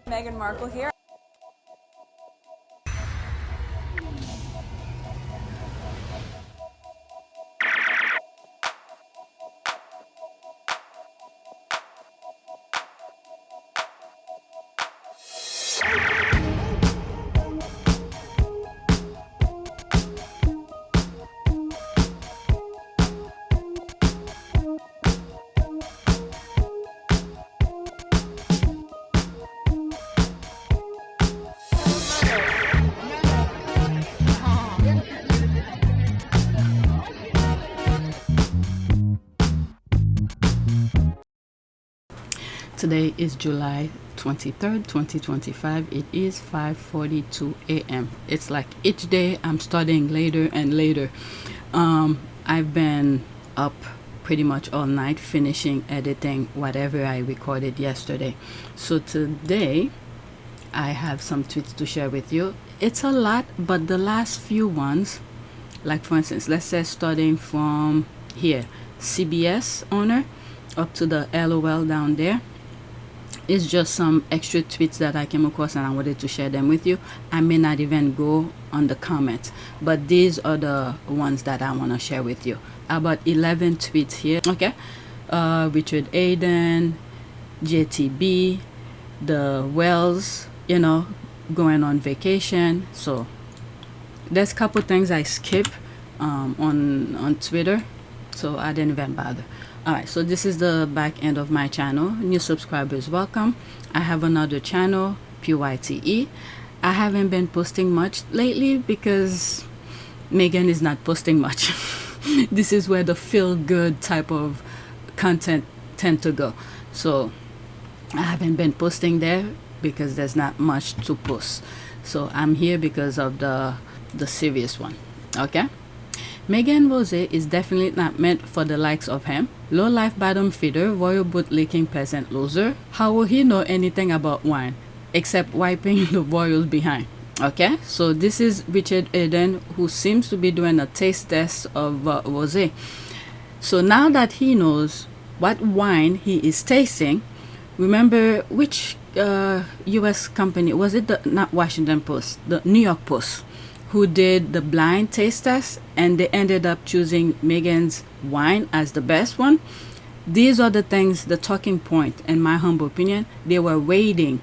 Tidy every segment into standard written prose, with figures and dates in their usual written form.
Meghan Markle here. Today is July 23rd, 2025. It is 5:42 a.m. It's like each day I'm studying later and later. I've been up pretty much all night finishing editing whatever I recorded yesterday. So today I have some tweets to share with you. It's a lot, but the last few ones, like for instance, let's say starting from here, CBS owner up to the LOL down there, it's just some extra tweets that I came across and I wanted to share them with you. I may not even go on the comments, but these are the ones that I want to share with you. About 11 tweets here. Okay. Richard Aiden, JTB, the Wells, going on vacation. So there's a couple things I skip on Twitter, so I didn't even bother. Alright, so this is the back end of my channel. New subscribers, welcome. I have another channel, Pt1. I haven't been posting much lately because Meghan is not posting much. This is where the feel-good type of content tend to go. So I haven't been posting there because there's not much to post. So I'm here because of the serious one. Okay? Meghan Rose is definitely not meant for the likes of him. Low-life bottom feeder, royal boot-licking peasant loser. How will he know anything about wine except wiping the royals behind? Okay, so this is Richard Aiden, who seems to be doing a taste test of rosé. So now that he knows what wine he is tasting, remember which U.S. company was it? Not Washington Post, the New York Post, who did the blind taste test, and they ended up choosing Meghan's wine as the best one. These are the things, the talking point, in my humble opinion, they were waiting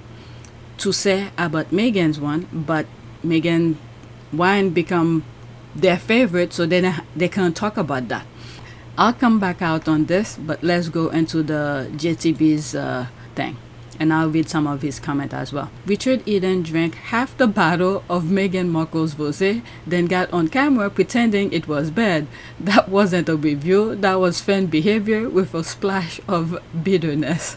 to say about Meghan's one, but Meghan wine become their favorite, so they can't talk about that. I'll come back out on this, but let's go into the JTB's thing. And I'll read some of his comment as well. Richard Eden drank half the bottle of Meghan Markle's rosé, then got on camera pretending it was bad. That wasn't a review, that was fan behavior with a splash of bitterness.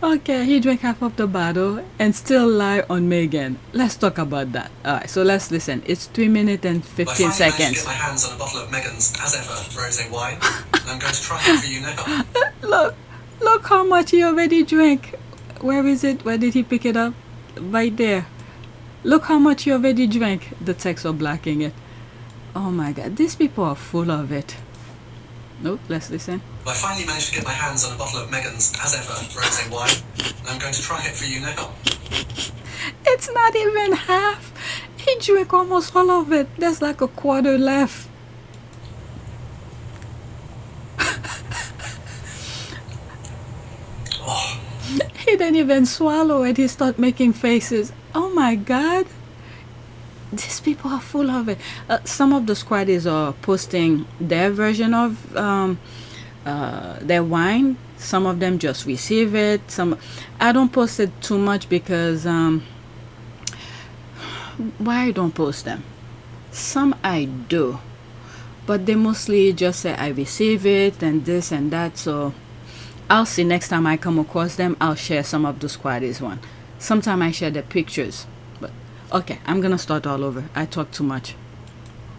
Okay, he drank half of the bottle and still lie on Meghan. Let's talk about that. Alright, so let's listen. It's 3 minutes and 15 seconds. I get my hands on a bottle of Meghan's, as ever, rosé wine, and I'm going to try it for you now. Look how much he already drank. Where is it? Where did he pick it up? Right there. Look how much he already drank. The text are blocking it. Oh my god, these people are full of it. Nope, let's listen. I finally managed to get my hands on a bottle of Meghan's, as ever, rosé wine, and I'm going to try it for you now. It's not even half. He drank almost all of it. There's like a quarter left. He didn't even swallow it. He started making faces. Oh my god. These people are full of it. Some of the squaddies are posting their version of their wine. Some of them just receive it. I don't post it too much because why I don't post them? Some I do, but they mostly just say I receive it and this and that. So I'll see next time I come across them. I'll share some of the squaddies one. Sometimes I share the pictures. But okay, I'm gonna start all over. I talk too much.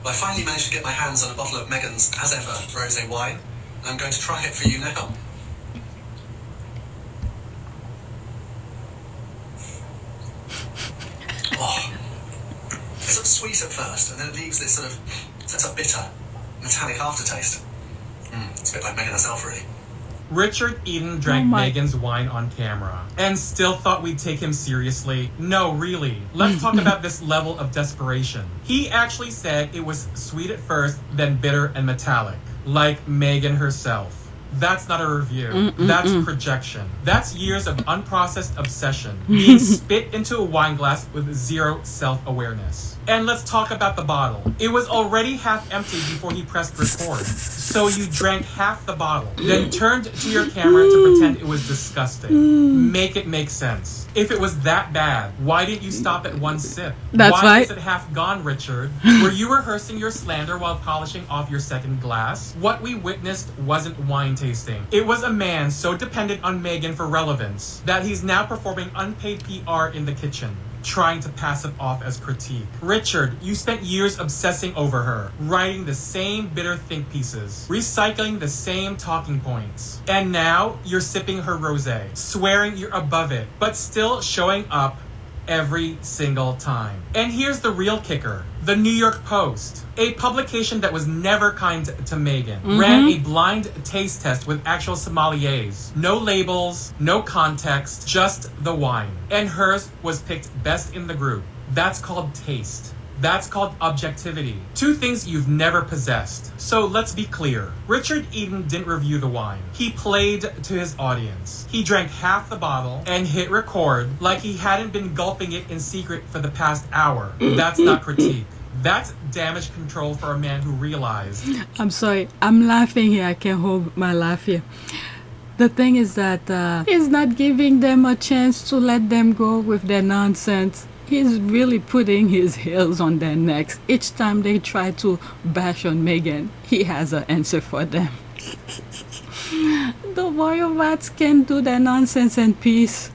I finally managed to get my hands on a bottle of Meghan's, as ever, rosé wine. I'm going to try it for you now. It's sort of sweet at first, and then it leaves this sort of bitter, metallic aftertaste. It's a bit like Meghan herself, really. Richard Eden drank my- Meghan's wine on camera and still thought we'd take him seriously. No, really. Let's talk about this level of desperation. He actually said it was sweet at first, then bitter and metallic, like Meghan herself. That's not a review. That's projection. That's years of unprocessed obsession being spit into a wine glass with zero self-awareness. And let's talk about the bottle. It was already half empty before he pressed record. So you drank half the bottle, then turned to your camera to pretend it was disgusting. Make it make sense. If it was that bad, why didn't you stop at one sip? That's Why right. is it half gone, Richard? Were you rehearsing your slander while polishing off your second glass? What we witnessed wasn't wine tasting. It was a man so dependent on Meghan for relevance that he's now performing unpaid PR in the kitchen, trying to pass it off as critique. Richard, you spent years obsessing over her, writing the same bitter think pieces, recycling the same talking points. And now you're sipping her rosé, swearing you're above it, but still showing up every single time. And here's the real kicker. The New York Post, a publication that was never kind to Meghan, ran a blind taste test with actual sommeliers. No labels, no context, just the wine. And hers was picked best in the group. That's called taste. That's called objectivity. Two things you've never possessed. So let's be clear. Richard Eden didn't review the wine. He played to his audience. He drank half the bottle and hit record like he hadn't been gulping it in secret for the past hour. That's not critique. That's damage control for a man who realized. I'm sorry. I'm laughing here. I can't hold my laugh here. The thing is that he's not giving them a chance to let them go with their nonsense. He's really putting his heels on their necks. Each time they try to bash on Meghan, he has an answer for them. The royal rats can do their nonsense in peace.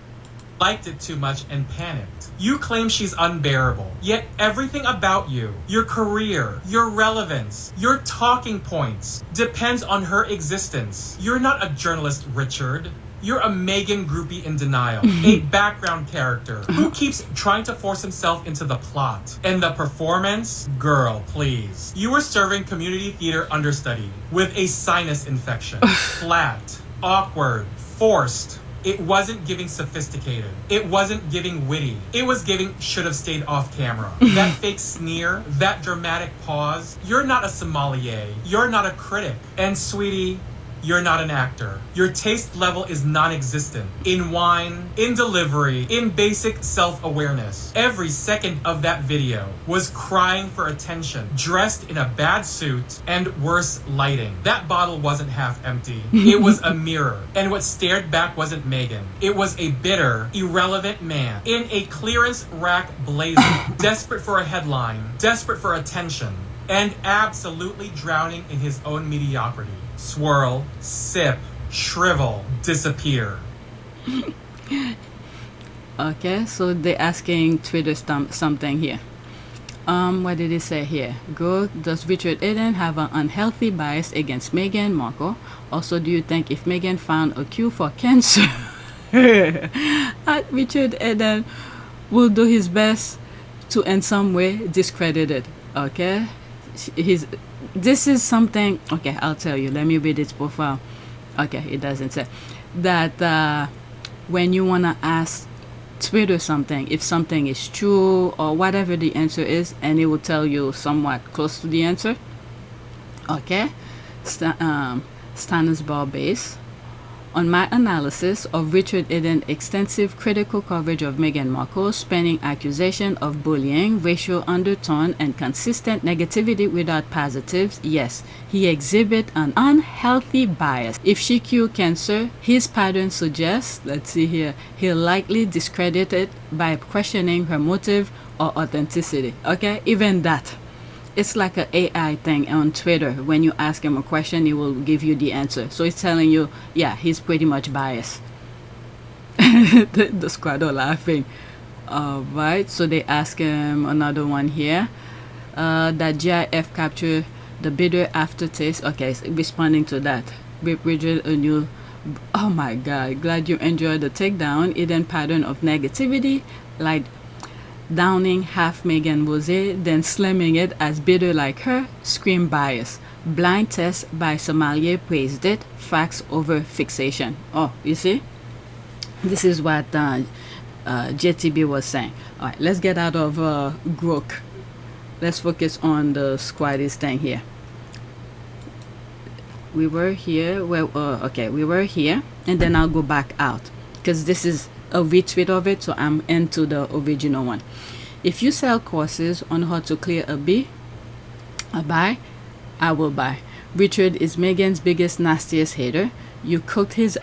Liked it too much and panicked. You claim she's unbearable, yet everything about you, your career, your relevance, your talking points, depends on her existence. You're not a journalist, Richard. You're a Meghan groupie in denial, a background character who keeps trying to force himself into the plot. And the performance? Girl, please. You were serving community theater understudy with a sinus infection. Flat, awkward, forced. It wasn't giving sophisticated. It wasn't giving witty. It was giving should have stayed off camera. That fake sneer, that dramatic pause. You're not a sommelier. You're not a critic. And sweetie, you're not an actor. Your taste level is non-existent. In wine, in delivery, in basic self-awareness. Every second of that video was crying for attention, dressed in a bad suit and worse lighting. That bottle wasn't half empty. It was a mirror. And what stared back wasn't Meghan. It was a bitter, irrelevant man in a clearance rack blazing, desperate for a headline, desperate for attention, and absolutely drowning in his own mediocrity. Swirl, sip, shrivel, disappear. Okay, so they're asking Twitter something here. What did he say here? Does Richard Eden have an unhealthy bias against Meghan Markle? Also, do you think if Meghan found a cure for cancer, Richard Eden will do his best to in some way discredit it? Okay, this is something. Okay, I'll tell you. Let me read its profile. Okay, it doesn't say that when you wanna ask Twitter something, if something is true or whatever the answer is, and it will tell you somewhat close to the answer. Okay, Stannis Bar Base. On my analysis of Richard Eden's extensive critical coverage of Meghan Markle, spanning accusation of bullying, racial undertone, and consistent negativity without positives, yes, he exhibits an unhealthy bias. If she cured cancer, his pattern suggests, let's see here, he'll likely discredit it by questioning her motive or authenticity. Okay, even that. It's like an AI thing on Twitter. When you ask him a question, he will give you the answer. So it's telling you, yeah, he's pretty much biased. The squad are laughing. Right, so they ask him another one here. That GIF capture the bitter aftertaste. Okay, so responding to that. Bridget, a new. Oh my God! Glad you enjoyed the takedown. Hidden pattern of negativity, like downing half Meghan Rosé, then slamming it as bitter like her, scream bias. Blind test by sommelier praised it, facts over fixation. Oh, you see? This is what JTB was saying. All right, let's get out of grok. Let's focus on the squatties thing here. We were here. Well, okay, we were here, and then I'll go back out because this is a retweet of it, so I'm into the original one. If you sell courses on how to clear a buy, I will buy. Richard is Meghan's biggest, nastiest hater. You cooked his.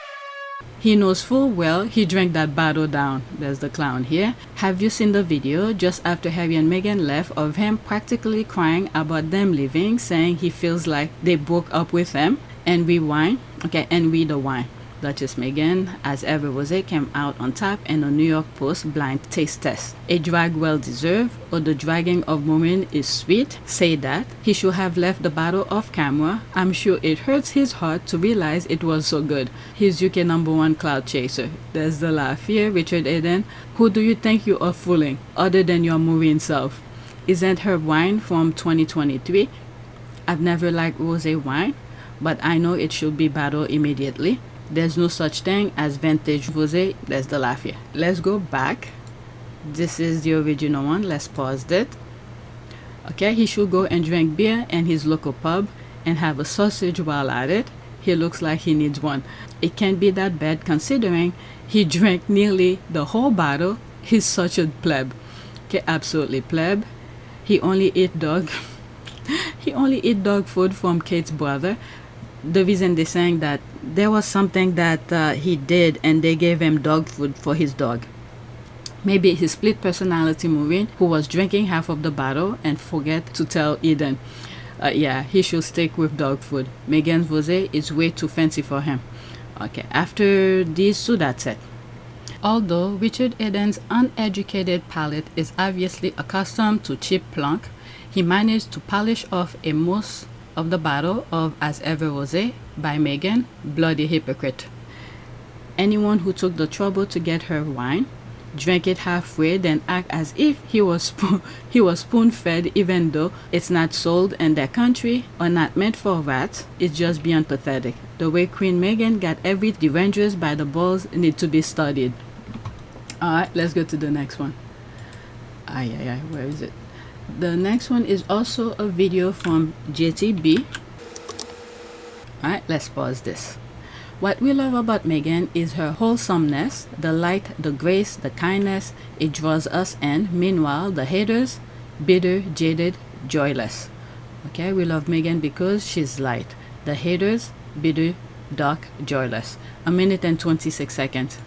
He knows full well he drank that bottle down. There's the clown here. Have you seen the video just after Harry and Meghan left of him practically crying about them leaving, saying he feels like they broke up with him? And we wine. Okay, and we the wine. Duchess Meghan, as ever rosé, came out on top in a New York Post blind taste test. A drag well deserved, or the dragging of Maureen is sweet. Say that. He should have left the bottle off camera. I'm sure it hurts his heart to realize it was so good. He's UK #1 cloud chaser. There's the laugh here. Richard Eden, who do you think you are fooling, other than your Maureen self? Isn't her wine from 2023? I've never liked rosé wine, but I know it should be bottled immediately. There's no such thing as vintage rosé. There's the laugh here. Let's go back. This is the original one. Let's pause it. Okay, he should go and drink beer in his local pub and have a sausage while at it. He looks like he needs one. It can't be that bad considering he drank nearly the whole bottle. He's such a pleb. Okay, absolutely pleb. He only ate dog. He only ate dog food from Kate's brother. The reason they're saying that there was something that he did and they gave him dog food for his dog. Maybe his split personality Maureen, who was drinking half of the bottle and forget to tell Eden. Yeah, he should stick with dog food. Meghan's rosé is way too fancy for him. Okay, after these two, that's it. Although Richard Eden's uneducated palate is obviously accustomed to cheap plunk, he managed to polish off a most of the bottle of As Ever Rosé by Meghan. Bloody hypocrite. Anyone who took the trouble to get her wine, drank it halfway, then act as if he was spoon-fed, even though it's not sold in their country or not meant for rats, is just beyond pathetic. The way Queen Meghan got every derangers by the balls need to be studied. Alright, let's go to the next one. Where is it? The next one is also a video from JTB. Alright, let's pause this. What we love about Meghan is her wholesomeness, the light, the grace, the kindness it draws us in. Meanwhile, the haters, bitter, jaded, joyless. Okay, we love Meghan because she's light. The haters, bitter, dark, joyless. 1 minute and 26 seconds.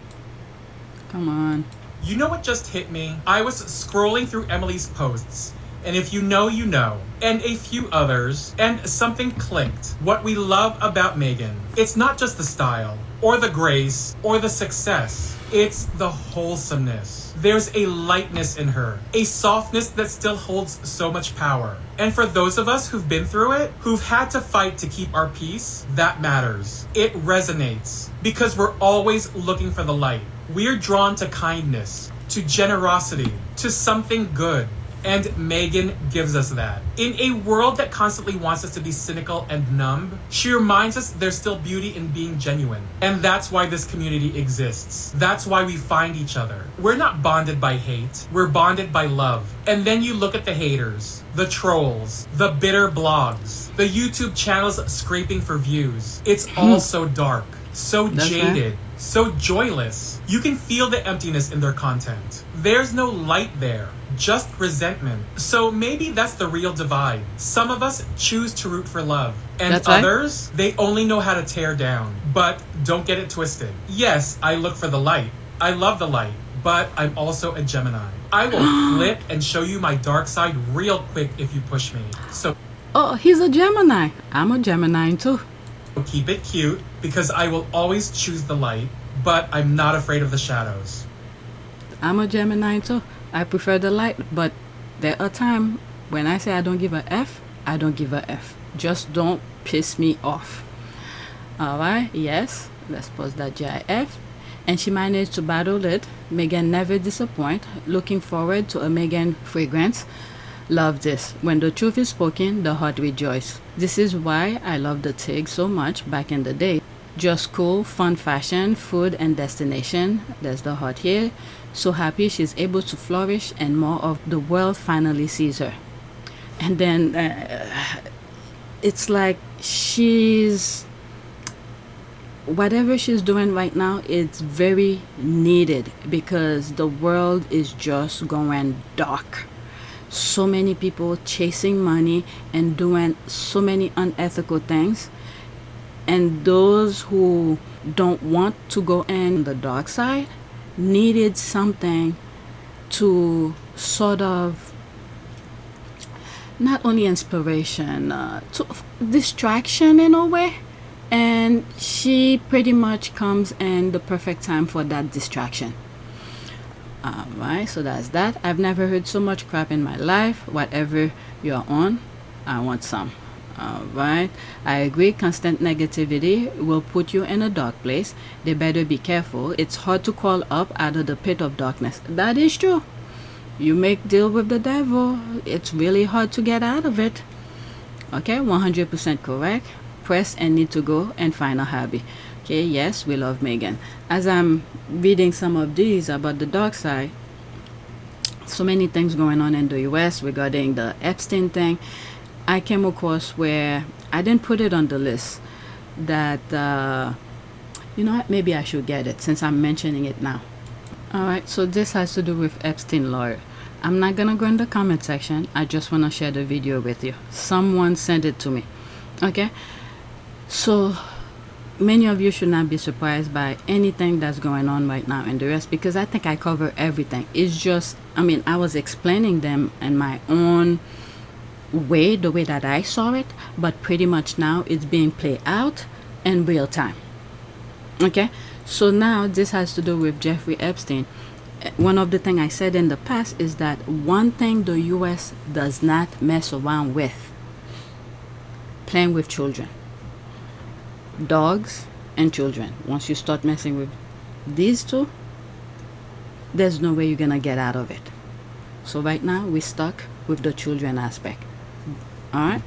Come on. You know what just hit me? I was scrolling through Emily's posts, and if you know, you know, and a few others, and something clicked. What we love about Meghan, it's not just the style, or the grace, or the success. It's the wholesomeness. There's a lightness in her, a softness that still holds so much power. And for those of us who've been through it, who've had to fight to keep our peace, that matters. It resonates, because we're always looking for the light. We're drawn to kindness, to generosity, to something good. And Meghan gives us that. In a world that constantly wants us to be cynical and numb, she reminds us there's still beauty in being genuine. And that's why this community exists. That's why we find each other. We're not bonded by hate. We're bonded by love. And then you look at the haters, the trolls, the bitter blogs, the YouTube channels scraping for views. It's all so dark, so jaded, so joyless. You can feel the emptiness in their content. There's no light there. Just resentment. So maybe that's the real divide. Some of us choose to root for love, and others, they only know how to tear down. But don't get it twisted. Yes, I look for the light. I love the light, but I'm also a Gemini. I will flip and show you my dark side real quick if you push me. So oh, he's a Gemini. I'm a Gemini too. Keep it cute, because I will always choose the light, but I'm not afraid of the shadows. I'm a Gemini too. I prefer the light, but there are times when I say I don't give a F, I don't give a F. Just don't piss me off. Alright, yes, let's pause that GIF. and she managed to battle it. Meghan never disappoint. Looking forward to a Meghan fragrance. Love this. When the truth is spoken, the heart rejoices. This is why I love the TIG so much back in the day. Just cool, fun fashion, food, and destination. There's the heart here. So happy she's able to flourish and more of the world finally sees her. And then it's like whatever she's doing right now, it's very needed because the world is just going dark. So many people chasing money and doing so many unethical things. And those who don't want to go in the dark side needed something to sort of, not only inspiration, to distraction in a way. And she pretty much comes in the perfect time for that distraction. Alright, so that's that. I've never heard so much crap in my life. Whatever you're on, I want some. Alright, I agree. Constant negativity will put you in a dark place. They better be careful. It's hard to crawl up out of the pit of darkness. That is true. You make deal with the devil, it's really hard to get out of it. Okay, 100% correct. Press and need to go and find a hobby. Okay, yes, we love Meghan. As I'm reading some of these about the dark side, so many things going on in the US regarding the Epstein thing. I came across where I didn't put it on the list that you know what, maybe I should get it since I'm mentioning it now. Alright, so this has to do with Epstein Lawyer. I'm not gonna go in the comment section. I just want to share the video with you. Someone sent it to me. Okay, so many of you should not be surprised by anything that's going on right now in the rest, because I think I cover everything. It's just, I mean, I was explaining them in my own way, the way that I saw it, but pretty much now it's being played out in real time. Okay, so now this has to do with Jeffrey Epstein. One of the things I said in the past is that one thing the US does not mess around with: playing with children, dogs and children. Once you start messing with these two, there's no way you're gonna get out of it. So right now we're stuck with the children aspect. All right,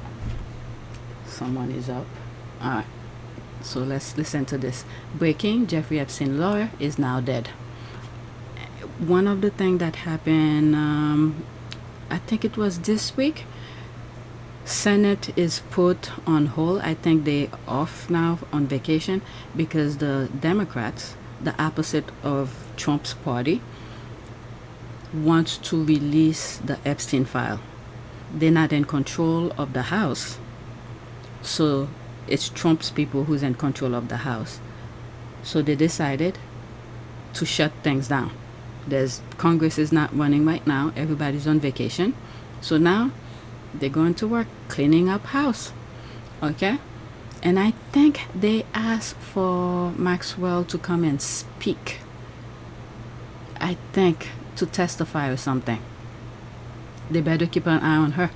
someone is up. All right, so let's listen to this. Breaking: Jeffrey Epstein Lawyer is now dead. One of the things that happened, I think it was this week, Senate is put on hold. I think they off now on vacation because the Democrats, the opposite of Trump's party, wants to release the Epstein file. They're not in control of the House, so it's Trump's people who's in control of the House. So they decided to shut things down. Congress is not running right now. Everybody's on vacation. So now they're going to work cleaning up house. Okay, and I think they asked for Maxwell to come and speak, I think, to testify or something. They better keep an eye on her.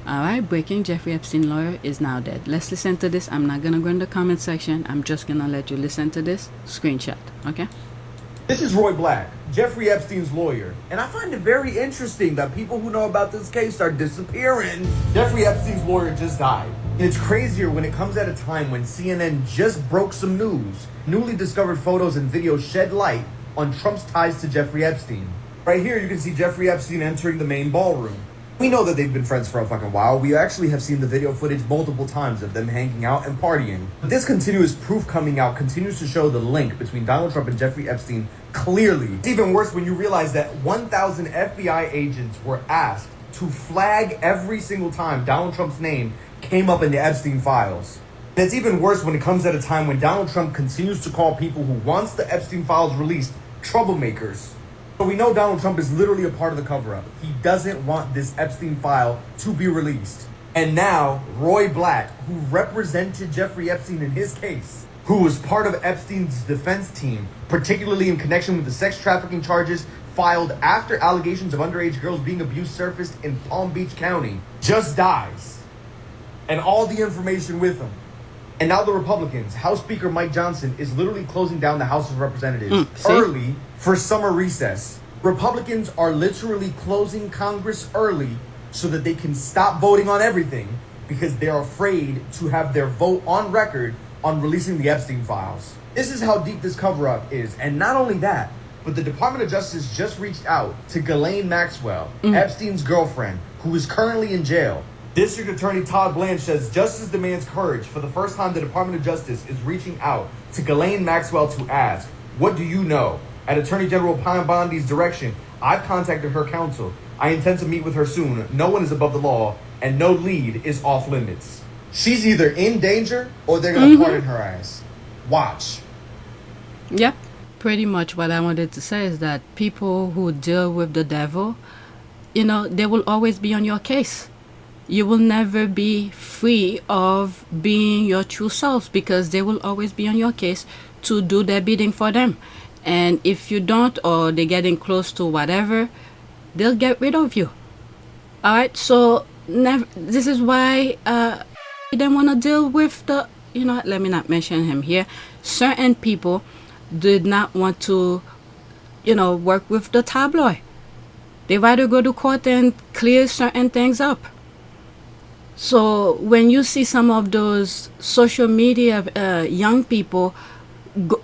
Alright, breaking: Jeffrey Epstein Lawyer is now dead. Let's listen to this. I'm not gonna go in the comment section. I'm just gonna let you listen to this screenshot. Okay, this is Roy Black, Jeffrey Epstein's lawyer, and I find it very interesting that people who know about this case are disappearing. Jeffrey Epstein's lawyer just died. And it's crazier when it comes at a time when CNN just broke some news. Newly discovered photos and videos shed light on Trump's ties to Jeffrey Epstein. Right here, you can see Jeffrey Epstein entering the main ballroom. We know that they've been friends for a fucking while. We actually have seen the video footage multiple times of them hanging out and partying. But this continuous proof coming out continues to show the link between Donald Trump and Jeffrey Epstein clearly. It's even worse when you realize that 1,000 FBI agents were asked to flag every single time Donald Trump's name came up in the Epstein files. And it's even worse when it comes at a time when Donald Trump continues to call people who wants the Epstein files released troublemakers. So we know Donald Trump is literally a part of the cover-up. He doesn't want this Epstein file to be released. And now, Roy Black, who represented Jeffrey Epstein in his case, who was part of Epstein's defense team, particularly in connection with the sex trafficking charges filed after allegations of underage girls being abused surfaced in Palm Beach County, just dies. And all the information with him. And now the Republicans, House Speaker Mike Johnson is literally closing down the House of Representatives See? early for summer recess. Republicans are literally closing Congress early so that they can stop voting on everything because they're afraid to have their vote on record on releasing the Epstein files. This is how deep this cover-up is. And not only that, but the Department of Justice just reached out to Ghislaine Maxwell, Epstein's girlfriend, who is currently in jail. District Attorney Todd Blanche says justice demands courage. For the first time, the Department of Justice is reaching out to Ghislaine Maxwell to ask, what do you know? At Attorney General Pam Bondi's direction, I've contacted her counsel. I intend to meet with her soon. No one is above the law, and no lead is off limits. She's either in danger or they're going to pardon her ass. Watch. Yep. Pretty much what I wanted to say is that people who deal with the devil, you know, they will always be on your case. You will never be free of being your true selves because they will always be on your case to do their bidding for them. And if you don't, or they're getting close to whatever, they'll get rid of you. All right, so this is why you don't want to deal with the, you know, let me not mention him here. Certain people did not want to, you know, work with the tabloid. They rather go to court and clear certain things up. So when you see some of those social media young people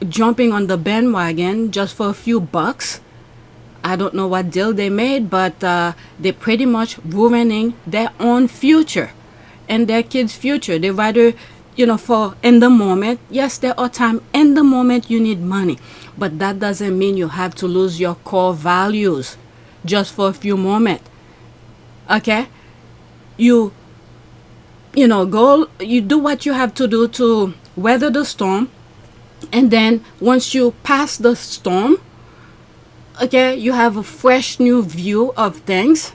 jumping on the bandwagon just for a few bucks, I don't know what deal they made, but they're pretty much ruining their own future and their kids' future. They rather, you know, for in the moment, yes, there are times in the moment you need money, but that doesn't mean you have to lose your core values just for a few moments. Okay? You know, you do what you have to do to weather the storm, and then once you pass the storm, okay, you have a fresh new view of things,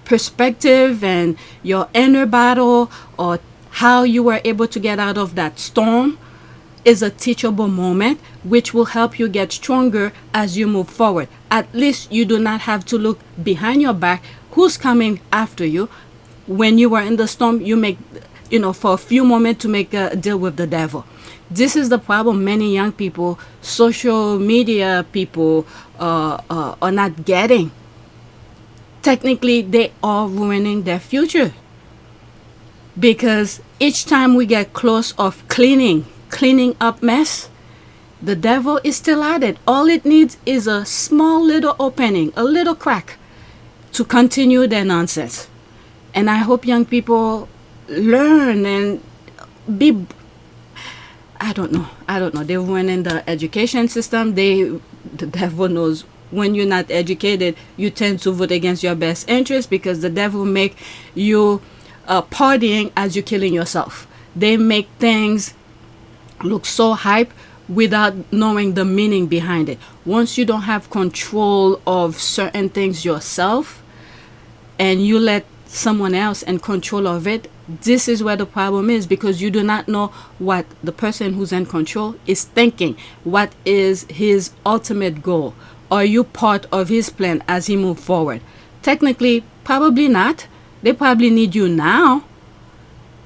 perspective, and your inner battle or how you were able to get out of that storm is a teachable moment which will help you get stronger as you move forward. At least you do not have to look behind your back who's coming after you. When you were in the storm, you make, you know, for a few moments to make a deal with the devil. This is the problem many young people, social media people are not getting. Technically, they are ruining their future. Because each time we get close of cleaning up mess, the devil is still at it. All it needs is a small little opening, a little crack to continue their nonsense. And I hope young people learn and be, I don't know. They're ruining the education system. The devil knows when you're not educated, you tend to vote against your best interest because the devil make you partying as you're killing yourself. They make things look so hype without knowing the meaning behind it. Once you don't have control of certain things yourself and you let someone else in control of it, this is where the problem is, because you do not know what the person who's in control is thinking. What is his ultimate goal? Are you part of his plan as he moves forward? Technically, probably not. They probably need you now.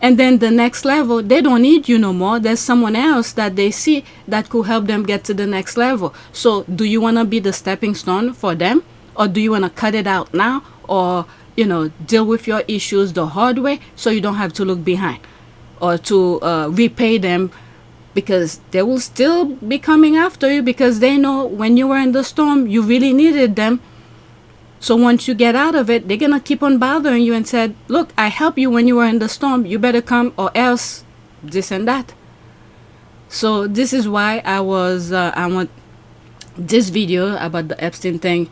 And then the next level, they don't need you no more. There's someone else that they see that could help them get to the next level. So do you want to be the stepping stone for them? Or do you want to cut it out now? Or, you know, deal with your issues the hard way so you don't have to look behind? Or to repay them, because they will still be coming after you because they know when you were in the storm, you really needed them. So once you get out of it, they're going to keep on bothering you and said, look, I helped you when you were in the storm. You better come or else this and that. So this is why I want this video about the Epstein thing,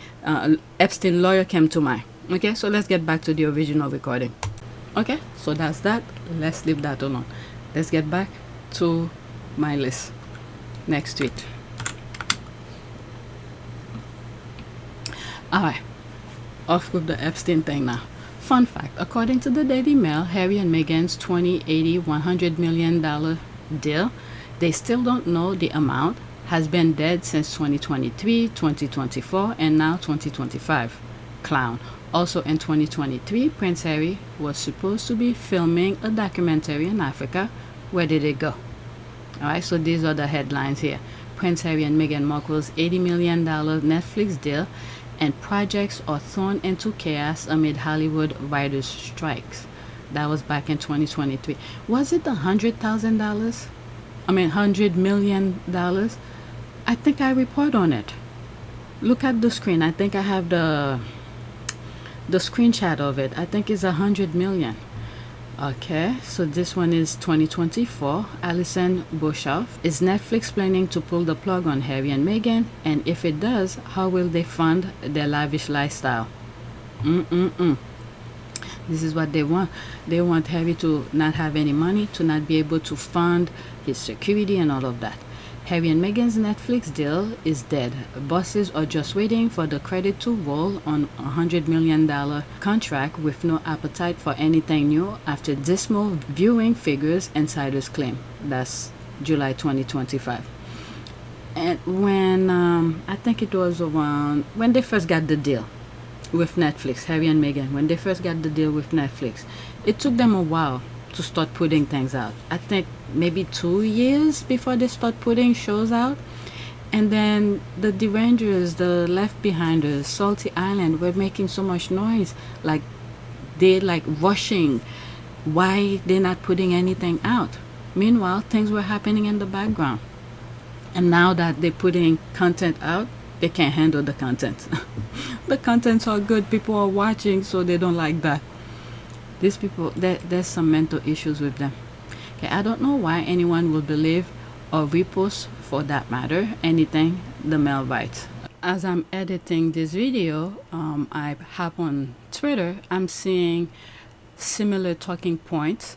Epstein Lawyer came to mind. Okay, so let's get back to the original recording. Okay, so that's that. Let's leave that alone. Let's get back to my list. Next tweet. Alright. Off with the Epstein thing now. Fun fact, according to the Daily Mail, Harry and Meghan's 2080 $100 million deal, they still don't know the amount, has been dead since 2023, 2024, and now 2025. Clown. Also in 2023, Prince Harry was supposed to be filming a documentary in Africa. Where did it go? Alright, so these are the headlines here. Prince Harry and Meghan Markle's $80 million Netflix deal, and projects are thrown into chaos amid Hollywood writers' strikes. That was back in 2023. Was it $100,000? I mean, $100 million? I think I report on it. Look at the screen. I think I have the screenshot of it. I think it's 100 million. Okay, so this one is 2024. Alison Boshoff. Is Netflix planning to pull the plug on Harry and Meghan? And if it does, how will they fund their lavish lifestyle? This is what they want. They want Harry to not have any money, to not be able to fund his security and all of that. Harry and Meghan's Netflix deal is dead. Bosses are just waiting for the credit to roll on a $100 million contract with no appetite for anything new after dismal viewing figures, insiders claim. That's July 2025. And when, I think it was around, when they first got the deal with Netflix, Harry and Meghan, when they first got the deal with Netflix, it took them a while to start putting things out. I think maybe 2 years before they start putting shows out. And then the Derangers, the Left Behinders, Salty Island were making so much noise. Like, they're like rushing. Why they're not putting anything out? Meanwhile, things were happening in the background. And now that they're putting content out, they can't handle the content. The content's all good. People are watching, so they don't like that. These people, there's some mental issues with them. Okay, I don't know why anyone will believe or repost, for that matter, anything the male writes. As I'm editing this video, I hop on Twitter. I'm seeing similar talking points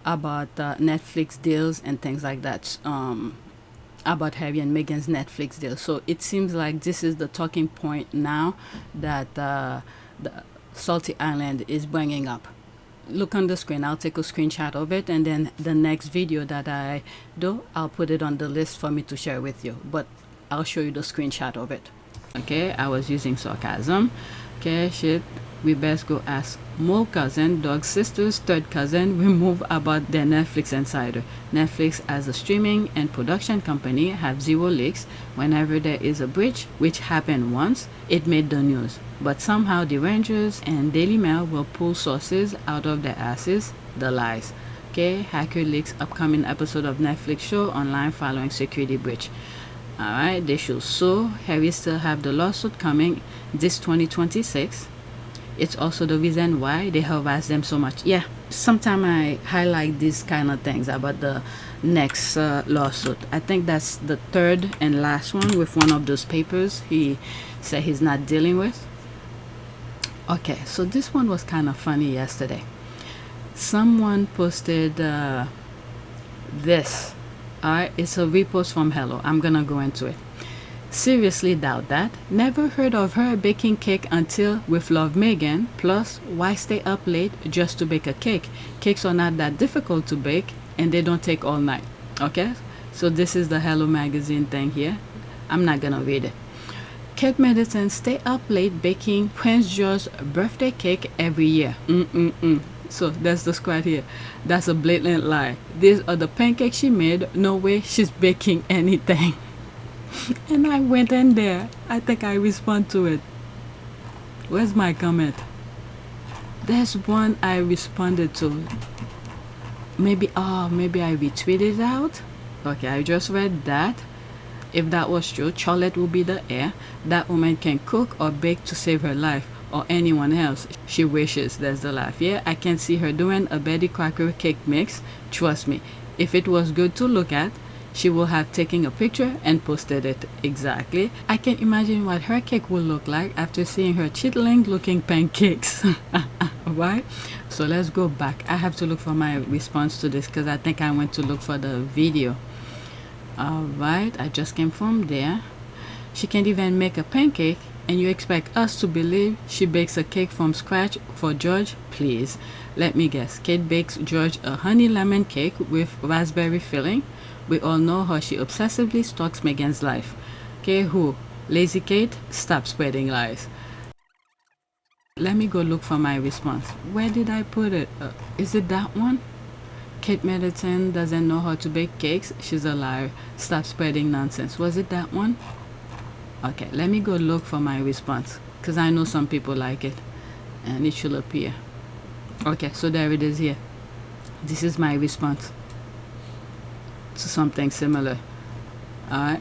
about Netflix deals and things like that. About Harry and Meghan's Netflix deal. So it seems like this is the talking point now that the Salty Island is bringing up. Look on the screen. I'll take a screenshot of it, and then the next video that I do, I'll put it on the list for me to share with you, but I'll show you the screenshot of it. Okay, I was using sarcasm. Okay, shit, we best go ask Mole cousin, dog sister's third cousin, remove about their Netflix insider. Netflix as a streaming and production company have zero leaks. Whenever there is a breach, which happened once, it made the news. But somehow the Rangers and Daily Mail will pull sources out of their asses. The lies. Okay, hacker leaks upcoming episode of Netflix show online following security breach. Alright, they should sue. Harry still have the lawsuit coming this 2026. It's also the reason why they harass them so much. Yeah, sometimes I highlight these kind of things about the next lawsuit. I think that's the third and last one with one of those papers he said he's not dealing with. Okay, so this one was kind of funny yesterday. Someone posted this. Alright, it's a repost from Hello. I'm gonna go into it. Seriously doubt that. Never heard of her baking cake until with Love Meghan. Plus, why stay up late just to bake a cake? Cakes are not that difficult to bake, and they don't take all night. Okay, so this is the Hello magazine thing here. I'm not gonna read it. Kate Middleton stay up late baking Prince George's birthday cake every year. So that's the squad here. That's a blatant lie. These are the pancakes she made. No way she's baking anything. And I went in there. I think I respond to it. Where's my comment? There's one I responded to. Maybe I retweeted out. Okay, I just read that. If that was true, Charlotte will be the heir. That woman can cook or bake to save her life or anyone else she wishes. There's the laugh. Yeah, I can see her doing a Betty Crocker cake mix. Trust me, if it was good to look at, she will have taken a picture and posted it. Exactly. I can imagine what her cake will look like after seeing her chitlin looking pancakes. Right? So let's go back. I have to look for my response to this because I think I went to look for the video. Alright, I just came from there. She can't even make a pancake, and you expect us to believe she bakes a cake from scratch for George? Please. Let me guess. Kate bakes George a honey lemon cake with raspberry filling. We all know how she obsessively stalks Meghan's life. Okay, who? Lazy Kate? Stop spreading lies. Let me go look for my response. Where did I put it? Is it that one? Kate Middleton doesn't know how to bake cakes. She's a liar. Stop spreading nonsense. Was it that one? Okay, let me go look for my response, because I know some people like it, and it should appear. Okay, so there it is here. This is my response to something similar. Alright,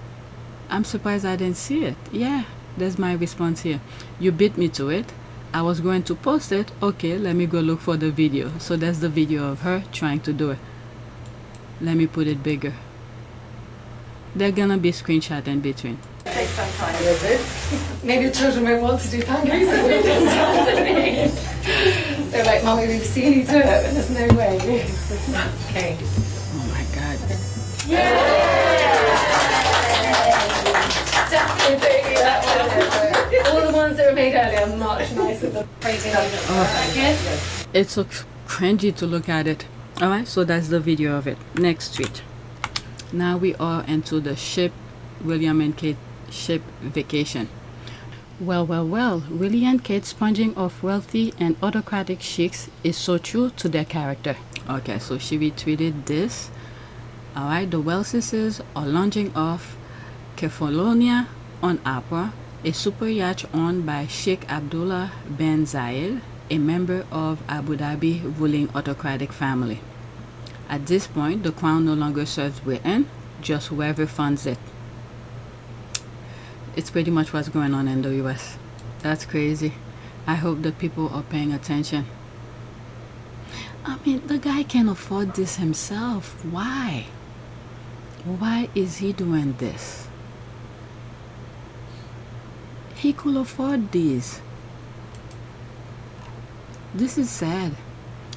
I'm surprised I didn't see it. Yeah, there's my response here. You beat me to it. I was going to post it. Okay, let me go look for the video. So that's the video of her trying to do it. Let me put it bigger. They're gonna be screenshot in between. Take some time, is it? Maybe the children might want to do pancakes. They're like, Mommy, we've seen you do it, but there's no way. Okay. Oh my god. Definitely doing that one. All the ones that were made earlier are much nicer than crazy. It's so cringy to look at it. Alright, so that's the video of it. Next tweet. Now we are into the ship William and Kate ship vacation. Well, Willie and Kate sponging off wealthy and autocratic sheiks is so true to their character. Okay, so she retweeted this. Alright, the Welleses are launching off Kefalonia on Apra, a super yacht owned by Sheikh Abdullah bin Zayed, a member of Abu Dhabi ruling autocratic family. At this point, the crown no longer serves Britain, just whoever funds it. It's pretty much what's going on in the US. That's crazy. I hope the people are paying attention. I mean, the guy can afford this himself. Why? Why is he doing this? He could afford these. This is sad.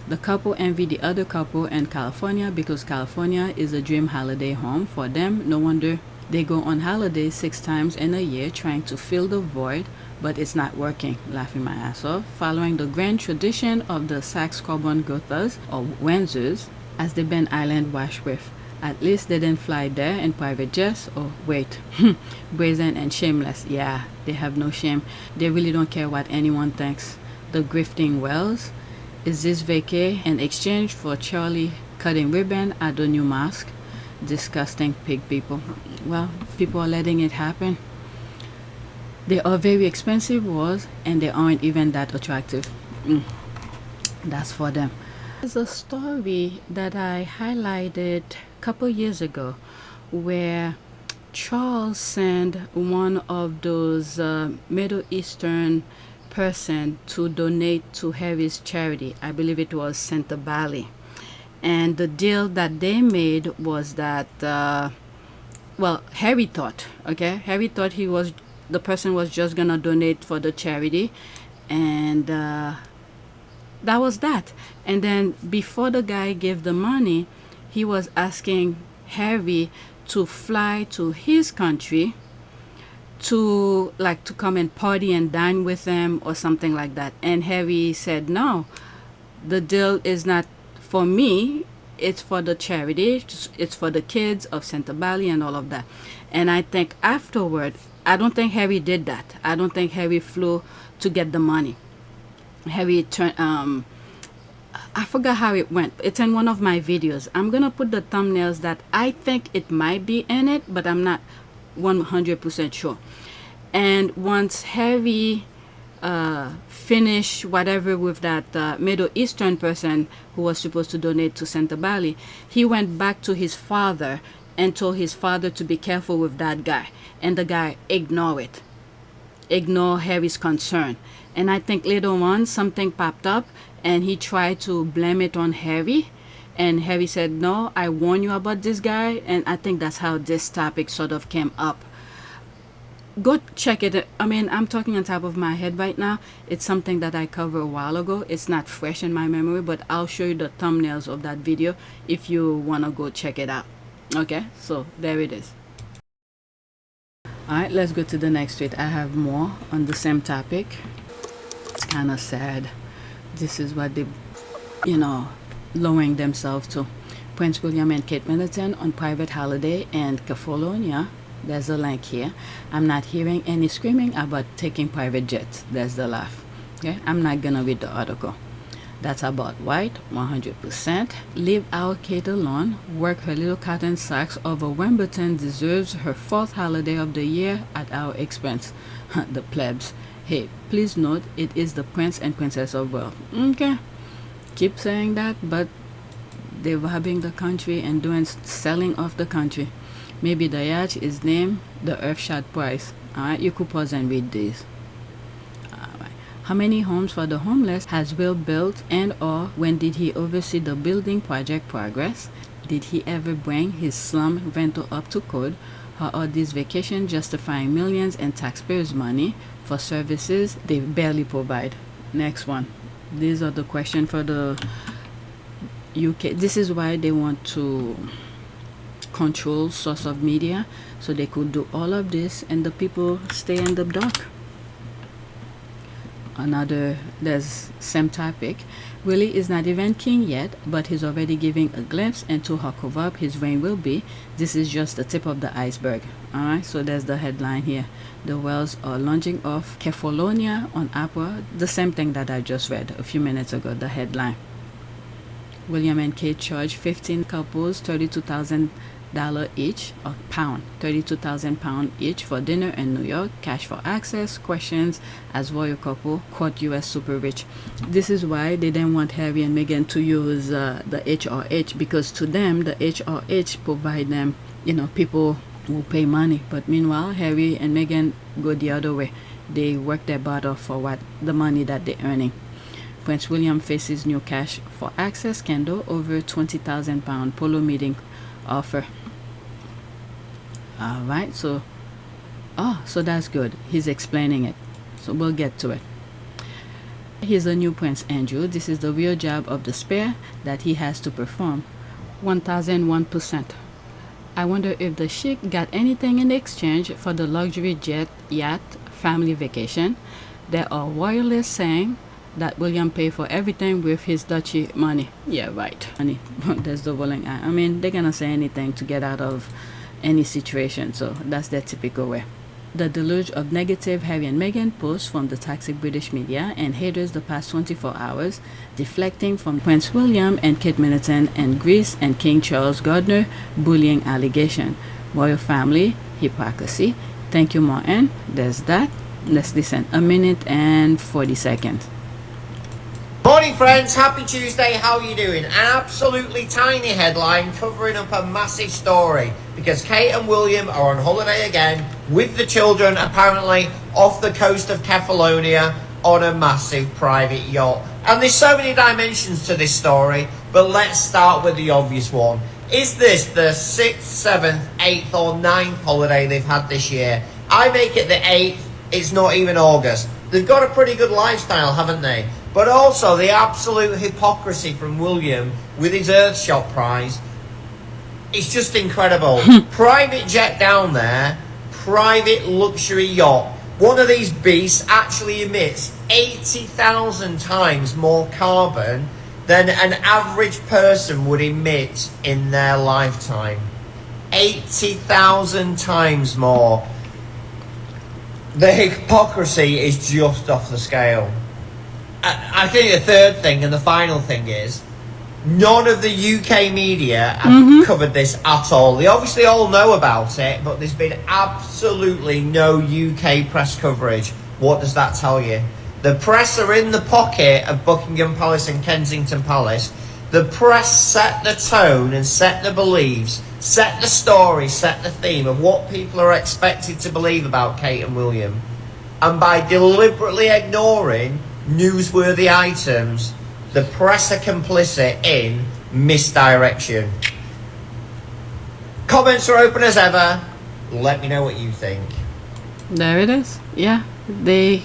The couple envy the other couple in California because California is a dream holiday home for them. No wonder they go on holiday 6 times in a year trying to fill the void, but it's not working. Laughing my ass off. Following the grand tradition of the Saxe-Coburg-Gothas or Windsors as the Ben Island wash with. At least they didn't fly there in private jets. Oh wait, brazen and shameless. Yeah, they have no shame. They really don't care what anyone thinks. The grifting wells. Is this vacay in exchange for Charlie cutting ribbon at the new mosque? Disgusting pig people. Well, people are letting it happen. They are very expensive wars and they aren't even that attractive. That's for them. There's a story that I highlighted a couple years ago where Charles sent one of those Middle Eastern person to donate to Harry's charity. I believe it was Santa Bali. And the deal that they made was that, well, Harry thought, okay? Harry thought the person was just gonna donate for the charity. And that was that. And then before the guy gave the money, he was asking Harry to fly to his country to come and party and dine with them or something like that. And Harry said, no, the deal is not for me, it's for the charity, it's for the kids of Santa Bali and all of that. And I think afterward, I don't think Harry did that. I don't think Harry flew to get the money. Harry turned, I forgot how it went. It's in one of my videos. I'm gonna put the thumbnails that I think it might be in it, but I'm not 100% sure. And once Harry finished whatever with that Middle Eastern person who was supposed to donate to Santa Bali, he went back to his father and told his father to be careful with that guy. And the guy ignored it. Ignore Harry's concern. And I think later on something popped up and he tried to blame it on Harry. And Harry said, no, I warned you about this guy. And I think that's how this topic sort of came up. Go check it. I mean, I'm talking on top of my head right now. It's something that I covered a while ago. It's not fresh in my memory, but I'll show you the thumbnails of that video if you want to go check it out. Okay, so there it is. Alright, let's go to the next tweet. I have more on the same topic. It's kind of sad. This is what they, lowering themselves to. Prince William and Kate Middleton on private holiday in Kefalonia. There's a link here. I'm not hearing any screaming about taking private jets. There's the laugh. Okay, I'm not gonna read the article. That's about white, 100%. Leave our Kate alone. Work her little cotton socks over Wimbledon deserves her 4th holiday of the year at our expense. The plebs. Hey, please note it is the Prince and Princess of Wales. Okay. Keep saying that, but they're robbing the country and selling off the country. Maybe the yacht is named the Earthshot Prize. Alright, you could pause and read these. How many homes for the homeless has Will built, and or when did he oversee the building project progress? Did he ever bring his slum rental up to code? How are these vacations justifying millions in taxpayers' money for services they barely provide? Next one. These are the questions for the UK. This is why they want to control source of media, so they could do all of this and the people stay in the dark. There's same topic. Willie is not even king yet, but he's already giving a glimpse into how corrupt his reign will be. This is just the tip of the iceberg. Alright, so there's the headline here. The Wales are launching off Kefalonia on Opera. The same thing that I just read a few minutes ago, the headline. William and Kate charge 15 couples $32,000 each, or pound, £32,000 each for dinner in New York, cash for access, questions as royal couple, quote US super rich. This is why they didn't want Harry and Meghan to use the HRH, because to them the HRH provide them, people who pay money. But meanwhile, Harry and Meghan go the other way. They work their butt off for the money that they're earning. Prince William faces new cash for access scandal over £20,000 polo meeting offer. Alright, so that's good. He's explaining it, so we'll get to it. Here's the new Prince Andrew. This is the real job of the spare that he has to perform. 1001%. I wonder if the Sheik got anything in exchange for the luxury jet yacht family vacation. There are royalists saying that William paid for everything with his duchy money. Yeah, right. Money. There's the rolling eye. I mean, they're gonna say anything to get out of any situation, so that's their typical way. The deluge of negative Harry and Meghan posts from the toxic British media and haters the past 24 hours, deflecting from Prince William and Kate Middleton and Greece and King Charles Gardner bullying allegation. Royal family hypocrisy. Thank you, Martin. There's that. Let's listen. 1 minute and 40 seconds. Morning friends, happy Tuesday, how are you doing? An absolutely tiny headline covering up a massive story, because Kate and William are on holiday again with the children, apparently off the coast of Kefalonia on a massive private yacht. And there's so many dimensions to this story, but let's start with the obvious one. Is this the 6th, 7th, 8th or 9th holiday they've had this year? I make it the 8th, it's not even August. They've got a pretty good lifestyle, haven't they? But also the absolute hypocrisy from William with his Earthshot prize. It's just incredible. Private jet down there, private luxury yacht. One of these beasts actually emits 80,000 times more carbon than an average person would emit in their lifetime. 80,000 times more. The hypocrisy is just off the scale. I think the third thing and the final thing is, none of the UK media have covered this at all. They obviously all know about it, but there's been absolutely no UK press coverage. What does that tell you? The press are in the pocket of Buckingham Palace and Kensington Palace. The press set the tone and set the beliefs, set the story, set the theme of what people are expected to believe about Kate and William. And by deliberately ignoring newsworthy items, the press are complicit in misdirection. Comments are open as ever. Let me know what you think. There it is. Yeah, they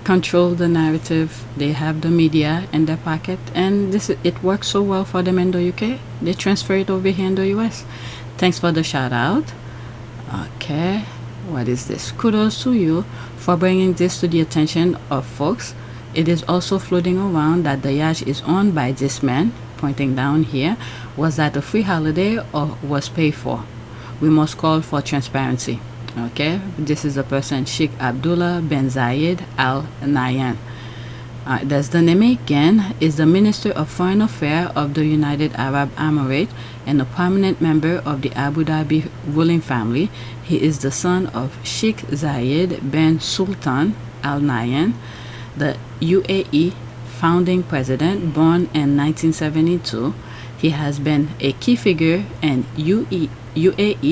control the narrative. They have the media in their pocket, and it works so well for them in the UK. They transfer it over here in the US. Thanks for the shout out. Okay, what is this? Kudos to you for bringing this to the attention of folks. It is also floating around that the yacht is owned by this man, pointing down here. Was that a free holiday or was paid for? We must call for transparency. Okay, this is the person, Sheikh Abdullah bin Zayed Al Nahyan. There's the Meghan is the Minister of Foreign Affairs of the United Arab Emirates and a prominent member of the Abu Dhabi ruling family. He is the son of Sheikh Zayed bin Sultan Al Nahyan, the UAE founding president, born in 1972. He has been a key figure in UAE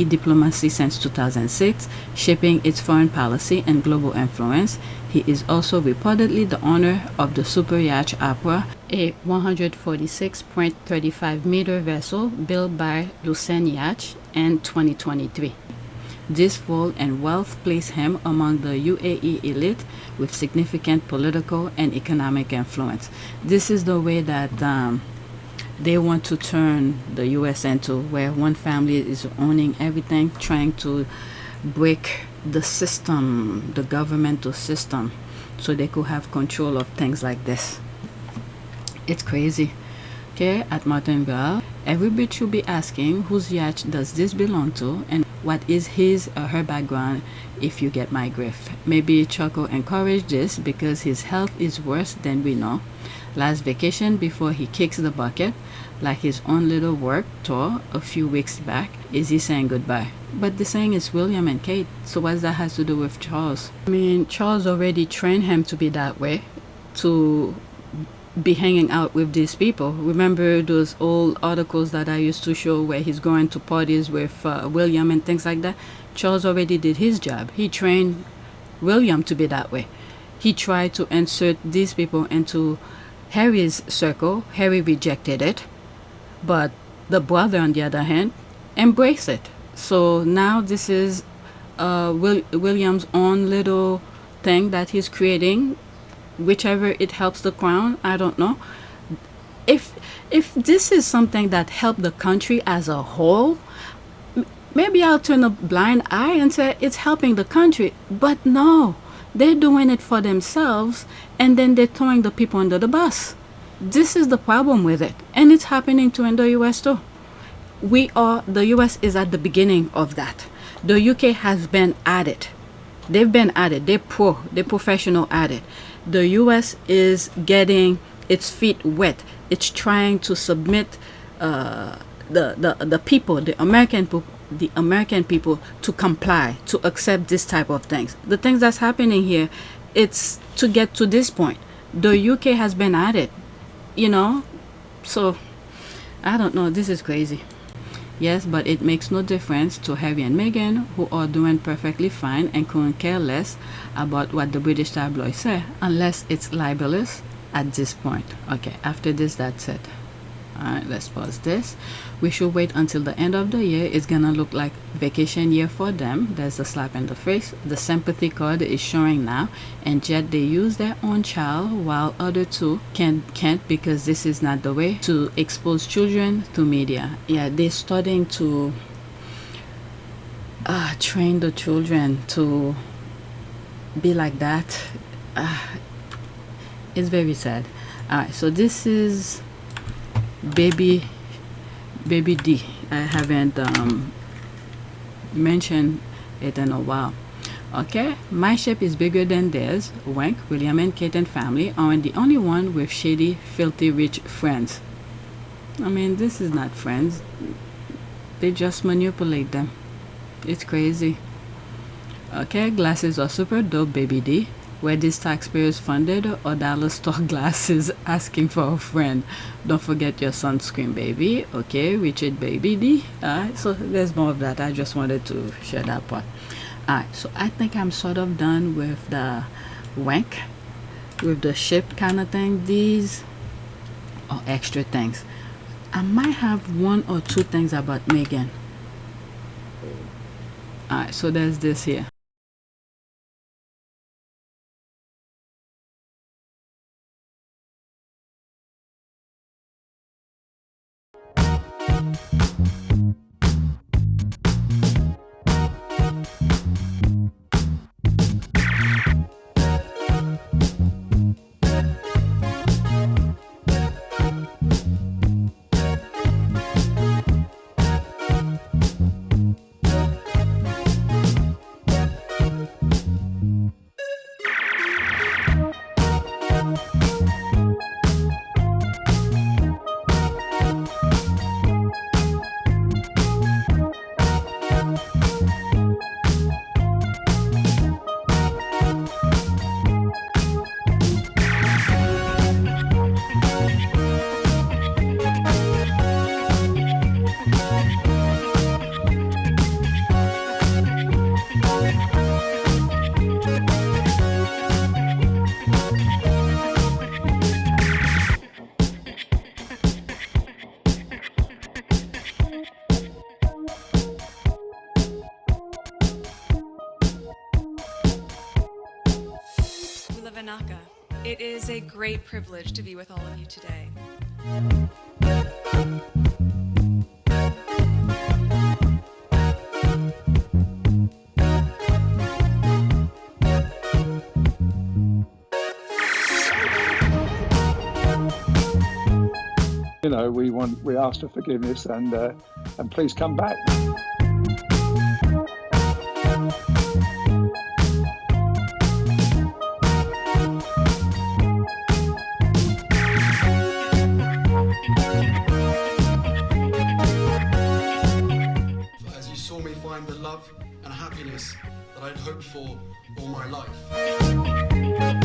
diplomacy since 2006, shaping its foreign policy and global influence. He is also reportedly the owner of the super yacht Opera, a 146.35-meter vessel built by Lucerne Yacht in 2023. This role and wealth place him among the UAE elite with significant political and economic influence. This is the way that they want to turn the US into, where one family is owning everything, trying to break the system, the governmental system, so they could have control of things like this. It's crazy. Okay, at Martingale, everybody should be asking whose yacht does this belong to and what is his or her background, if you get my drift. Maybe Chuck will encourage this because his health is worse than we know. Last vacation before he kicks the bucket, like his own little work tour a few weeks back, is he saying goodbye. But the saying is William and Kate, so what that has to do with Charles? I mean, Charles already trained him to be that way, to be hanging out with these people. Remember those old articles that I used to show where he's going to parties with William and things like that? Charles already did his job. He trained William to be that way. He tried to insert these people into Harry's circle. Harry rejected it, but the brother, on the other hand, embraced it. So now this is William's own little thing that he's creating, whichever it helps the crown. I don't know. If this is something that helped the country as a whole, maybe I'll turn a blind eye and say it's helping the country. But no, they're doing it for themselves, and then they're throwing the people under the bus. This is the problem with it, and it's happening too in the US too. The US is at the beginning of that. The UK has been at it. They've been at it. They're professional at it. The US is getting its feet wet. It's trying to submit the people, the American people, to comply, to accept this type of things. The things that's happening here, it's to get to this point. The UK has been at it, so I don't know. This is crazy. Yes, but it makes no difference to Harry and Meghan, who are doing perfectly fine and couldn't care less about what the British tabloids say, unless it's libelous at this point. Okay, after this, that's it. Alright, let's pause this. We should wait until the end of the year. It's gonna look like vacation year for them. There's a slap in the face. The sympathy card is showing now, and yet they use their own child while other two can't, because this is not the way to expose children to media. Yeah, they're starting to train the children to be like that. It's very sad. Alright, so this is baby D. I haven't mentioned it in a while. Okay, my ship is bigger than theirs. WanK, William and Kate and family aren't the only one with shady, filthy, rich friends. I mean, this is not friends. They just manipulate them. It's crazy. Okay, glasses are super dope, baby D. Where these taxpayers funded or dollar store glasses asking for a friend. Don't forget your sunscreen, baby. Okay, Richard, baby D. So there's more of that. I just wanted to share that part. Alright, so I think I'm sort of done with the WanK, with the ship kind of thing. These are extra things. I might have one or two things about Meghan. Alright, so there's this here. Kanaka. It is a great privilege to be with all of you today. You know, we ask for forgiveness and please come back. As you saw me find the love and happiness that I'd hoped for all my life.